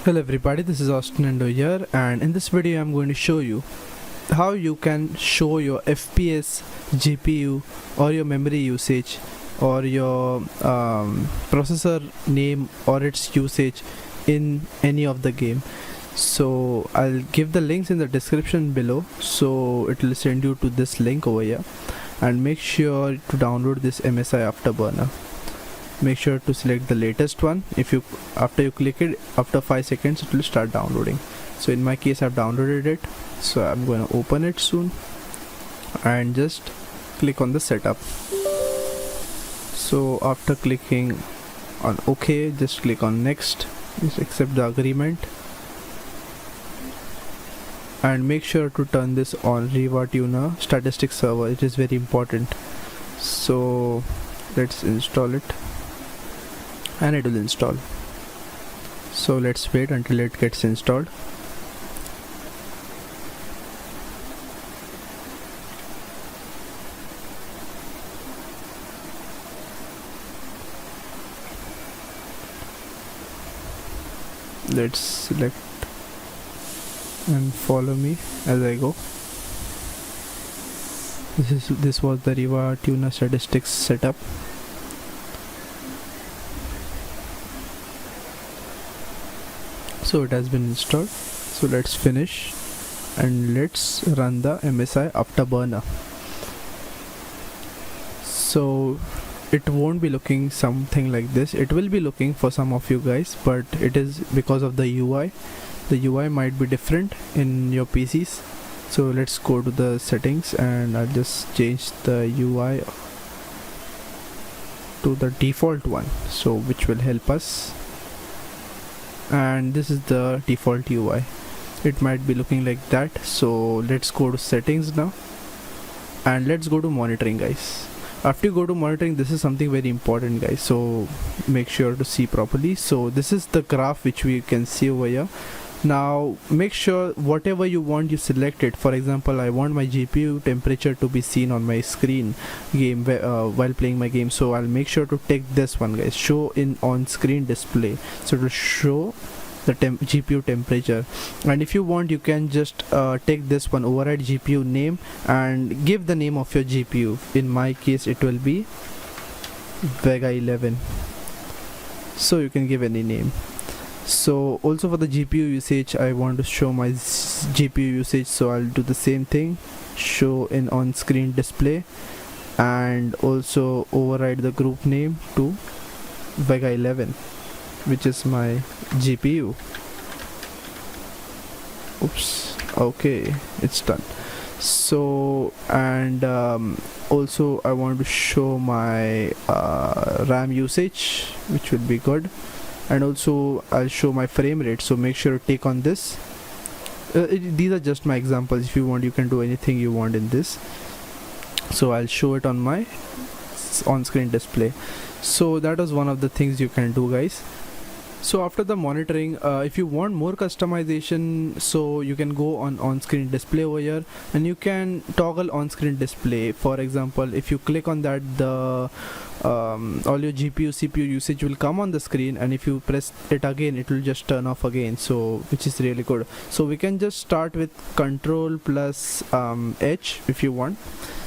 Hello everybody, this is AustinEndO here, and in this video I'm going to show you how you can show your FPS, GPU or your memory usage or your processor name or its usage in any of the game. So I'll give the links in the description below, so it will send you to this link over here, and make sure to download this MSI Afterburner. Make sure to select the latest one. After you click it, after 5 seconds it will start downloading. So in my case I've downloaded it, so I'm going to open it soon and just click on the setup. So after clicking on OK, just click on next, just accept the agreement, and make sure to turn this on Riva Tuner statistic server. It is very important. So let's install it, and it will install. So let's wait until it gets installed. Let's select and follow me as I go. This was the Riva Tuner statistics setup. So it has been installed. So let's finish and let's run the MSI Afterburner. So it won't be looking something like this. It will be looking for some of you guys, but it is because of the UI. The UI might be different in your PCs. So let's go to the settings, and I'll just change the UI to the default one, so which will help us. And this is the default UI. It might be looking like that. So let's go to settings now, and let's go to monitoring, guys. After you go to monitoring, this is something very important, guys, so make sure to see properly. So this is the graph which we can see over here. Now make sure whatever you want, you select it. For example, I want my GPU temperature to be seen on my screen while playing my game, so I'll make sure to take this one, guys, show in on screen display. So to show the GPU temperature. And if you want, you can just take this one, override GPU name, and give the name of your GPU. In my case it will be Vega 11, so you can give any name. So also for the GPU usage, I want to show my GPU usage, so I'll do the same thing, show in on screen display, and also override the group name to Vega 11, which is my GPU. Oops, okay, it's done. So, and also I want to show my RAM usage, which will be good, and also I'll show my frame rate, so make sure to take on this. These are just my examples. If you want, you can do anything you want in this. So I'll show it on my on-screen display. So that was one of the things you can do, guys. So after the monitoring, if you want more customization, so you can go on screen display over here, and you can toggle on screen display. For example, if you click on that, the all your GPU CPU usage will come on the screen, and if you press it again, it will just turn off again, so which is really good. So we can just start with Control plus H if you want,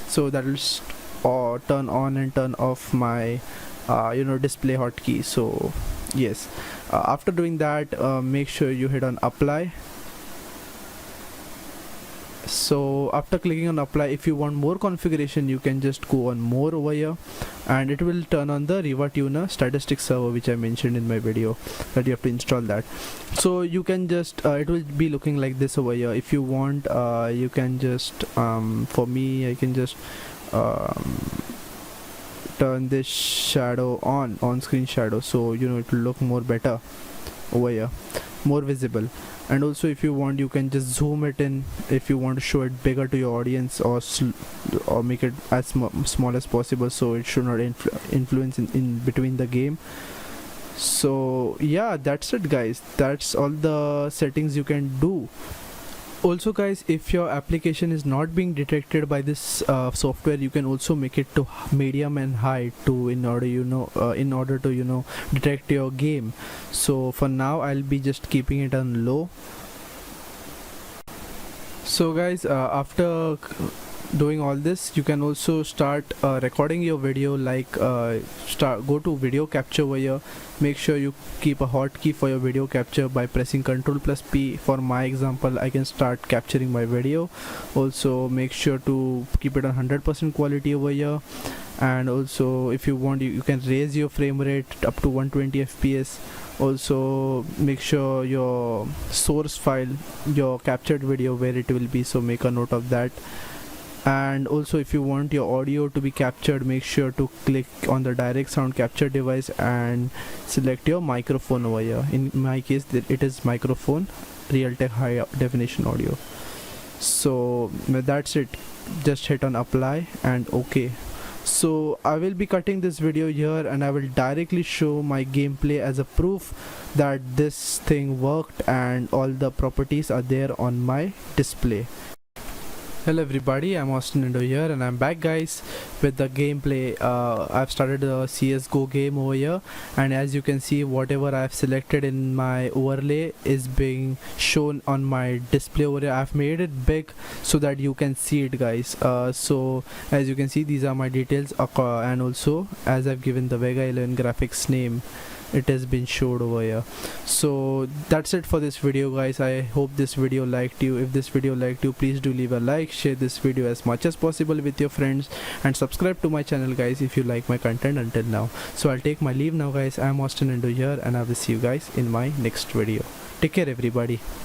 so that will turn on and turn off my display hotkey. So yes, after doing that, make sure you hit on apply. So after clicking on apply, if you want more configuration, you can just go on more over here, and it will turn on the Riva Tuner statistics server, which I mentioned in my video, that you have to install that. So you can just it will be looking like this over here. If you want, you can just for me, I can just turn this shadow on screen shadow, so it will look more better over here, more visible. And also if you want, you can just zoom it in if you want to show it bigger to your audience, or make it as small as possible, so it should not influence in between the game. So yeah, that's it, guys. That's all the settings you can do Also guys, if your application is not being detected by this software, you can also make it to medium and high to in order to detect your game. So for now I'll be just keeping it on low. So guys, after doing all this, you can also start recording your video, like go to video capture over here. Make sure you keep a hotkey for your video capture by pressing Ctrl+P. For my example, I can start capturing my video. Also make sure to keep it on 100% quality over here, and also if you want, you can raise your frame rate up to 120 FPS. Also make sure your source file, your captured video, where it will be, so make a note of that. And also if you want your audio to be captured, make sure to click on the direct sound capture device and select your microphone over here. In my case it is microphone, Realtek high definition audio. So that's it, just hit on apply and OK. So I will be cutting this video here and I will directly show my gameplay as a proof that this thing worked and all the properties are there on my display. Hello everybody, I'm AustinEndO here and I'm back guys with the gameplay. I've started the CSGO game over here, and as you can see, whatever I've selected in my overlay is being shown on my display over here. I've made it big so that you can see it guys. So as you can see, these are my details, and also as I've given the Vega 11 graphics name, it has been showed over here. So that's it for this video guys. I hope this video liked you. If this video liked you, please do leave a like, share this video as much as possible with your friends, and subscribe to my channel guys if you like my content until now. So I'll take my leave now guys. I'm AustinEndO here and I will see you guys in my next video. Take care everybody.